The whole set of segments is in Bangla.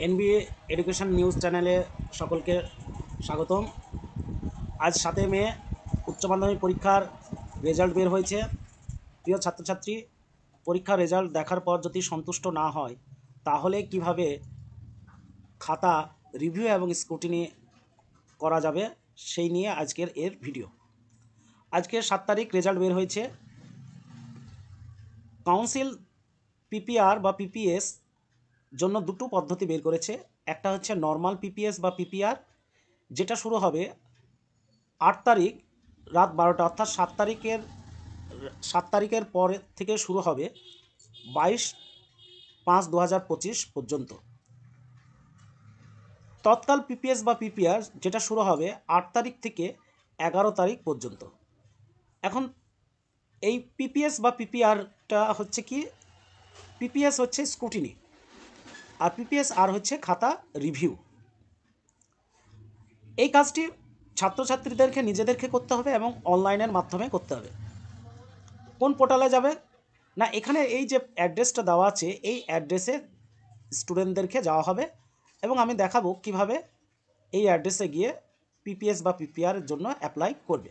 এনবিএ এডুকেশন নিউজ চ্যানেলে সকলকে স্বাগতম। আজ 7 মে উচ্চ মাধ্যমিক পরীক্ষার রেজাল্ট বের হয়েছে। প্রিয় ছাত্রছাত্রী, পরীক্ষার রেজাল্ট দেখার পর যদি সন্তুষ্ট না হয় তাহলে কিভাবে খাতা রিভিউ এবং স্ক্রুটিনি করা যাবে সেই নিয়ে আজকের এর ভিডিও। আজকে 7 তারিখ রেজাল্ট বের হয়েছে। কাউন্সিল পিপিআর বা পিপিএস জন্য দুটো পদ্ধতি বের করেছে। একটা হচ্ছে নর্মাল পিপিএস বা পিপিআর, যেটা শুরু হবে 8 তারিখ রাত 12টা, অর্থাৎ 7 তারিখের পর থেকে শুরু হবে 22/5/2025 পর্যন্ত। তৎকাল পিপিএস বা পিপিআর যেটা শুরু হবে 8 তারিখ থেকে 11 তারিখ পর্যন্ত। এখন এই পিপিএস বা পিপিআরটা হচ্ছে কি, পিপিএস হচ্ছে স্ক্রুটিনি আর পিপিএস আর হচ্ছে খাতা রিভিউ। এই কাজটি ছাত্রছাত্রীদেরকে নিজেদেরকে করতে হবে এবং অনলাইনের মাধ্যমে করতে হবে। কোন পোর্টালে যাবে না, এখানে এই যে অ্যাড্রেসটা দেওয়া আছে এই অ্যাড্রেসে স্টুডেন্টদেরকে যাওয়া হবে এবং আমি দেখাবো কিভাবে এই অ্যাড্রেসে গিয়ে পিপিএস বা পিপিআর এর জন্য অ্যাপ্লাই করবে।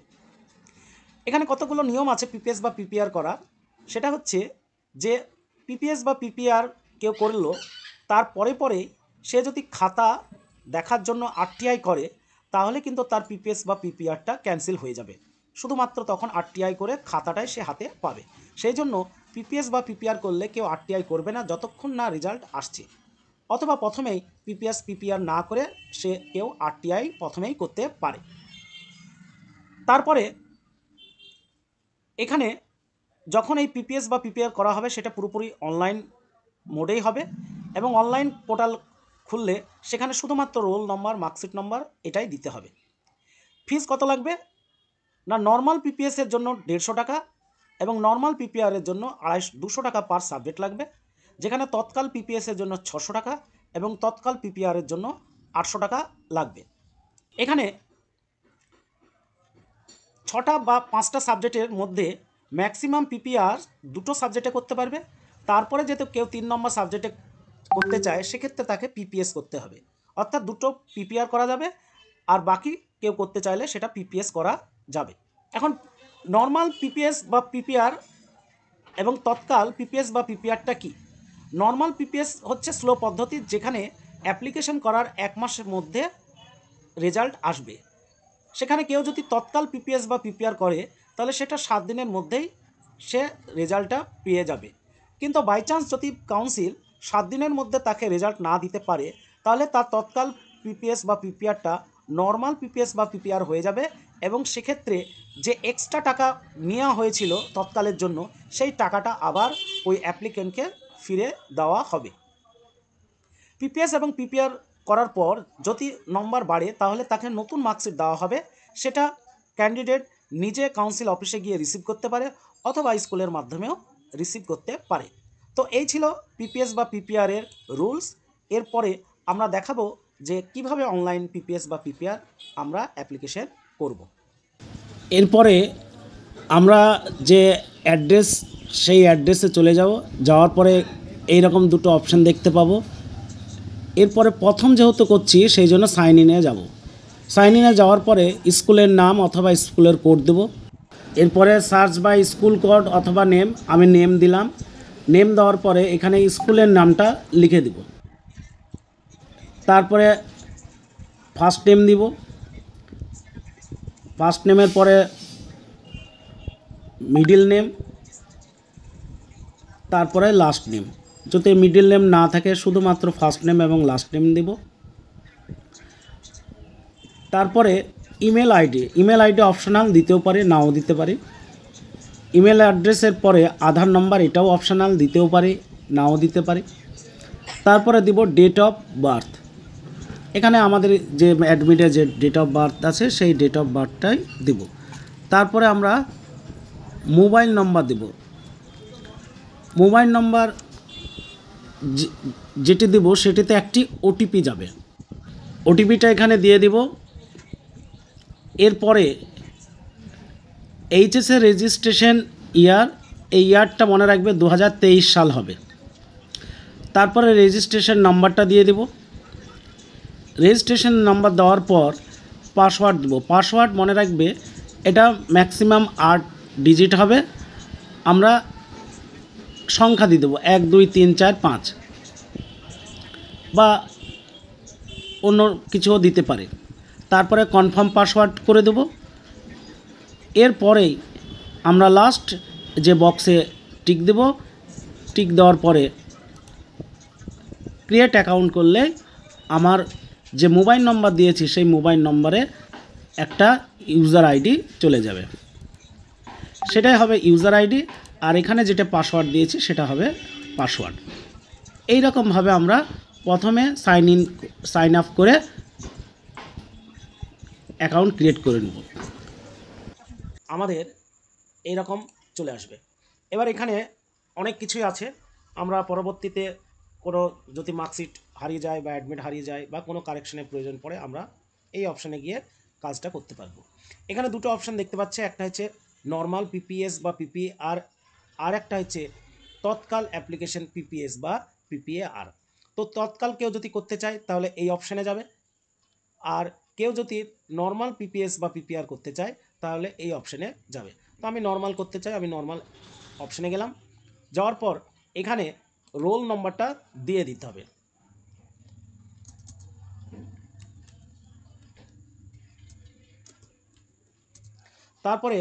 এখানে কতগুলো নিয়ম আছে পিপিএস বা পিপিআর করার। সেটা হচ্ছে যে পিপিএস বা পিপিআর কেউ করলো, তার পরে সে যদি খাতা দেখার জন্য আরটিআই করে তাহলে কিন্তু তার পিপিএস বা পিপিআরটা ক্যান্সেল হয়ে যাবে। শুধুমাত্র তখন আরটিআই করে খাতাটাই সে হাতে পাবে। সেই জন্য পিপিএস বা পিপিআর করলে কেউ আরটিআই করবে না যতক্ষণ না রেজাল্ট আসছে, অথবা প্রথমেই পিপিএস পিপিআর না করে সে কেউ আরটিআই প্রথমেই করতে পারে। তারপরে এখানে যখন এই পিপিএস বা পিপিআর করা হবে সেটা পুরোপুরি অনলাইন মোডেই হবে এবং অনলাইন পোর্টাল খুললে সেখানে শুধুমাত্র রোল নম্বর, মার্কশিট নম্বর এটাই দিতে হবে। ফিস কত লাগবে না, নর্মাল পিপিএসের জন্য 150 টাকা এবং নর্মাল পিপিআরের জন্য 200 টাকা পার সাবজেক্ট লাগবে, যেখানে তৎকাল পিপিএসের জন্য 600 টাকা এবং তৎকাল পিপিআরের জন্য 800 টাকা লাগবে। এখানে 6টা বা 5টা সাবজেক্টের মধ্যে ম্যাক্সিমাম পিপিআর 2টো সাবজেক্টে করতে পারবে। তারপরে যেহেতু কেউ 3 নম্বর সাবজেক্টে করতে চায় সেক্ষেত্রে তাকে পিপিএস করতে হবে, অর্থাৎ 2টো পিপিআর করা যাবে আর বাকি কেউ করতে চাইলে সেটা পিপিএস করা যাবে। এখন নর্মাল পিপিএস বা পিপিআর এবং তৎকাল পিপিএস বা পিপিআরটা কি? নর্মাল পিপিএস হচ্ছে স্লো পদ্ধতি, যেখানে অ্যাপ্লিকেশন করার 1 মাসের মধ্যে রেজাল্ট আসবে। সেখানে কেউ যদি তৎকাল পিপিএস বা পিপিআর করে তাহলে সেটা 7 দিনের মধ্যেই সে রেজাল্টটা পেয়ে যাবে। কিন্তু বাই চান্স যদি কাউন্সিল 7 দিনের মধ্যে তাকে রেজাল্ট না দিতে পারে তাহলে তার তৎকাল পিপিএস বা পিপিআরটা নর্মাল পিপিএস বা পিপিআর হয়ে যাবে এবং সেক্ষেত্রে যে এক্সট্রা টাকা নেওয়া হয়েছিল তৎকালের জন্য সেই টাকাটা আবার ওই অ্যাপ্লিকেন্টকে ফিরে দেওয়া হবে। পিপিএস এবং পিপিআর করার পর যদি নম্বর বাড়ে তাহলে তাকে নতুন মার্কশিট দেওয়া হবে। সেটা ক্যান্ডিডেট নিজে কাউন্সিল অফিসে গিয়ে রিসিভ করতে পারে অথবা স্কুলের মাধ্যমেও রিসিভ করতে পারে। তো এই ছিল পিপিএস বা পিপিআর এর রুলস। এরপরে আমরা দেখাবো যে কিভাবে অনলাইন পিপিএস বা পিপিআর আমরা অ্যাপ্লিকেশন করব। এরপরে আমরা যে অ্যাড্রেস সেই অ্যাড্রেসে চলে যাওয়ার পরে এইরকম দুটো অপশান দেখতে পাবো। এরপরে প্রথম যেহেতু করছি সেই জন্য সাইন ইনে যাব। সাইন ইনে যাওয়ার পরে স্কুলের নাম অথবা স্কুলের কোড দেব। এরপরে সার্চ বাই স্কুল কোড অথবা নেম, আমি নেম দিলাম। নেম দেওয়ার পরে এখানে স্কুলের নামটা লিখে দেব। তারপরে ফার্স্ট নেম দিব। ফার্স্ট নেমের পরে মিডিল নেম, তারপরে লাস্ট নেম। যদি মিডিল নেম না থাকে শুধুমাত্র ফার্স্ট নেম এবং লাস্ট নেম দেব। তারপরে ইমেল আইডি অপশনাল, দিতেও পারে নাও দিতে পারে। ইমেল অ্যাড্রেসের পরে আধার নম্বর, এটাও অপশনাল, দিতেও পারে নাও দিতে পারে। তারপরে দিব ডেট অফ বার্থ। এখানে আমাদের যে অ্যাডমিটে যে ডেট অফ বার্থ আছে সেই ডেট অফ বার্থটাই দেব। তারপরে আমরা মোবাইল নম্বর দেব। মোবাইল নম্বর যেটি দেব সেটিতে একটি ওটিপি যাবে। ওটিপিটা এখানে দিয়ে দিব। এরপরে এইচএসের রেজিস্ট্রেশন ইয়ার, এই ইয়ারটা মনে রাখবে 2023 সাল হবে। তারপরে রেজিস্ট্রেশন নাম্বারটা দিয়ে দেব। রেজিস্ট্রেশন নাম্বার দেওয়ার পর পাসওয়ার্ড দেবো। পাসওয়ার্ড মনে রাখবে এটা ম্যাক্সিমাম 8 ডিজিট হবে। আমরা সংখ্যা দিয়ে দেবো 1 2 3 4 5 বা অন্য কিছুও দিতে পারে। তারপরে কনফার্ম পাসওয়ার্ড করে দেবো। এরপরেই আমরা লাস্ট যে বক্সে টিক দেব। টিক দেওয়ার পরে ক্রিয়েট অ্যাকাউন্ট করলে আমার যে মোবাইল নম্বর দিয়েছি সেই মোবাইল নম্বরে একটা ইউজার আইডি চলে যাবে, সেটাই হবে ইউজার আইডি। আর এখানে যেটা পাসওয়ার্ড দিয়েছি সেটা হবে পাসওয়ার্ড। এই রকমভাবে আমরা প্রথমে সাইন আপ করে অ্যাকাউন্ট ক্রিয়েট করে নেব। আমাদের এই রকম চলে আসবে। এবার এখানে অনেক কিছুই আছে। আমরা পরবর্তীতে কোনো যদি মার্কশিট হারিয়ে যায় বা অ্যাডমিট হারিয়ে যায় বা কোনো কারেকশনের প্রয়োজন পড়ে আমরা এই অপশানে গিয়ে কাজটা করতে পারবো। এখানে দুটো অপশান দেখতে পাচ্ছি, একটা হচ্ছে নর্মাল পিপিএস বা পিপিআর, আর একটা হচ্ছে তৎকাল অ্যাপ্লিকেশন পিপিএস বা পিপিএআর। তো তৎকাল কেউ যদি করতে চায় তাহলে এই অপশানে যাবে, আর কেউ যদি নর্মাল পিপিএস বা পিপিআর করতে চায় তাহলে এই অপশানে যাবে। তো আমি নর্মাল করতে চাই, আমি নর্মাল অপশানে গেলাম। যাওয়ার পর এখানে রোল নম্বরটা দিয়ে দিতে হবে। তারপরে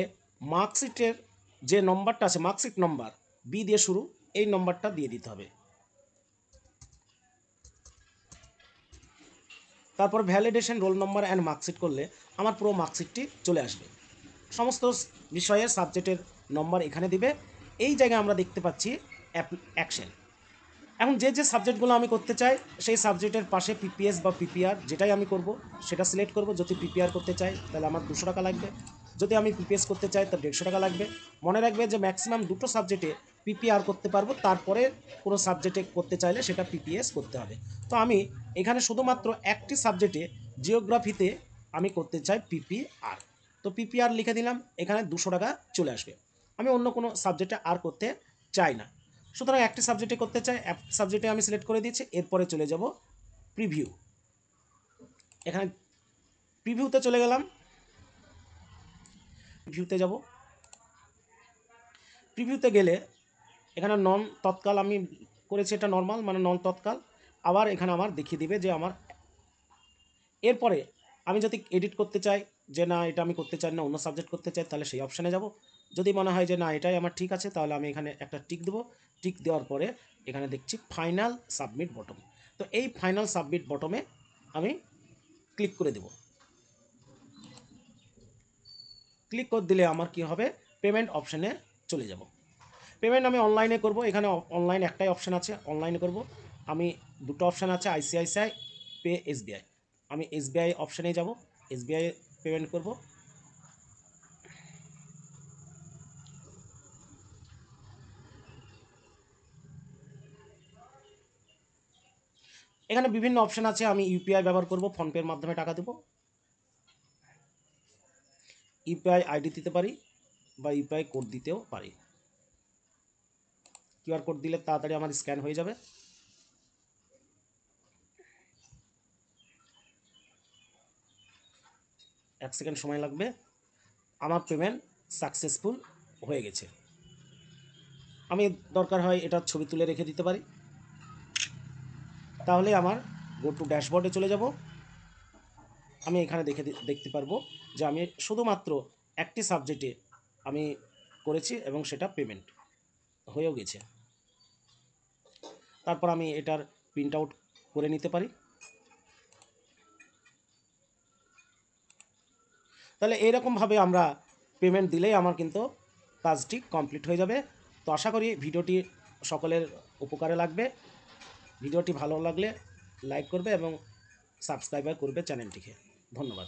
মার্কশিটের যে নম্বরটা আছে, মার্কশিট নম্বর বি দিয়ে শুরু, এই নম্বরটা দিয়ে দিতে হবে। তারপর validation roll number and marksheet করলে আমার পুরো মার্কশিটটি চলে আসবে। সমস্ত বিষয়ের সাবজেক্টের নম্বর এখানে দিবে। এই জায়গায় আমরা দেখতে পাচ্ছি অ্যাকশন। এখন যে যে সাবজেক্টগুলো আমি করতে চাই সেই সাবজেক্টের পাশে পিপিএস বা পিপিআর যেটাই আমি করব সেটা সিলেক্ট করব। যদি পিপিআর করতে চাই তাহলে আমার 200 টাকা লাগবে, যদি আমি পিপিএস করতে চাই তাহলে 150 টাকা লাগবে। মনে রাখবে যে ম্যাক্সিমাম দুটো সাবজেক্টে পিপিআর করতে পারবো, তারপরে কোনো সাবজেক্টে করতে চাইলে সেটা পিপিএস করতে হবে। তো আমি এখানে শুধুমাত্র একটি সাবজেক্টে জিওগ্রাফিতে আমি করতে চাই পিপিআর, তো পিপিআর লিখে দিলাম, এখানে 200 টাকা চলে আসবে। আমি অন্য কোনো সাবজেক্টে আর করতে চাই না, সুতরাং একটি সাবজেক্টে করতে চাই, সাবজেক্টে আমি সিলেক্ট করে দিয়েছি। এরপরে চলে যাব প্রিভিউ। এখানে প্রিভিউতে চলে গেলাম, প্রিভিউতে যাব। প্রিভিউতে গেলে এখানে নন তৎকাল আমি করেছি, এটা নর্মাল মানে নন তৎকাল। আবার এখানে আমার দেখিয়ে দিবে যে আমার, এরপরে আমি যদি এডিট করতে চাই যে না এটা আমি করতে চাই না, অন্য সাবজেক্ট করতে চাই, তাহলে সেই অপশানে যাব। যদি মনে হয় যে না এটাই আমার ঠিক আছে তাহলে আমি এখানে একটা টিক দেবো। টিক দেওয়ার পরে এখানে দেখছি ফাইনাল সাবমিট বটম। তো এই ফাইনাল সাবমিট বটমে আমি ক্লিক করে দেব। ক্লিক করে দিলে আমার কি হবে, পেমেন্ট অপশানে চলে যাব। পেমেন্ট আমি অনলাইনে করব। এখানে অনলাইন একটাই অপশান আছে, অনলাইনে করব। আমি দুটো অপশান আছে, আইসিআইসিআই পে, এসবিআই। আমি এসবিআই অপশানে যাব, এসবিআই পেমেন্ট করব। এখানে বিভিন্ন অপশান আছে, আমি ইউপিআই ব্যবহার করব, ফোনপের মাধ্যমে টাকা দেব। ইউপিআই আইডি দিতে পারি বা ইউপিআই কোড দিতেও পারি। কিউআর কোড দিলে তাড়াতাড়ি আমার স্ক্যান হয়ে যাবে। এক সেকেন্ড সময় লাগবে। আমার পেমেন্ট সাকসেসফুল হয়ে গেছে। আমি দরকার হয় এটা ছবি তুলে রেখে দিতে পারি। তাহলে আমার গো টু ড্যাশবোর্ডে চলে যাব। আমি এখানে দেখতে পারবো যে আমি শুধুমাত্র একটি সাবজেক্টে আমি করেছি এবং সেটা পেমেন্ট হয়েও গেছে। তারপর আমি এটার প্রিন্ট আউট করে নিতে পারি। তাহলে এইরকমভাবে আমরা পেমেন্ট দিলেই আমার কিন্তু কাজটি কমপ্লিট হয়ে যাবে। তো আশা করি ভিডিওটি সকলের উপকারে লাগবে। ভিডিওটি ভালো লাগলে লাইক করবে এবং সাবস্ক্রাইব করবে চ্যানেলটিকে। ধন্যবাদ।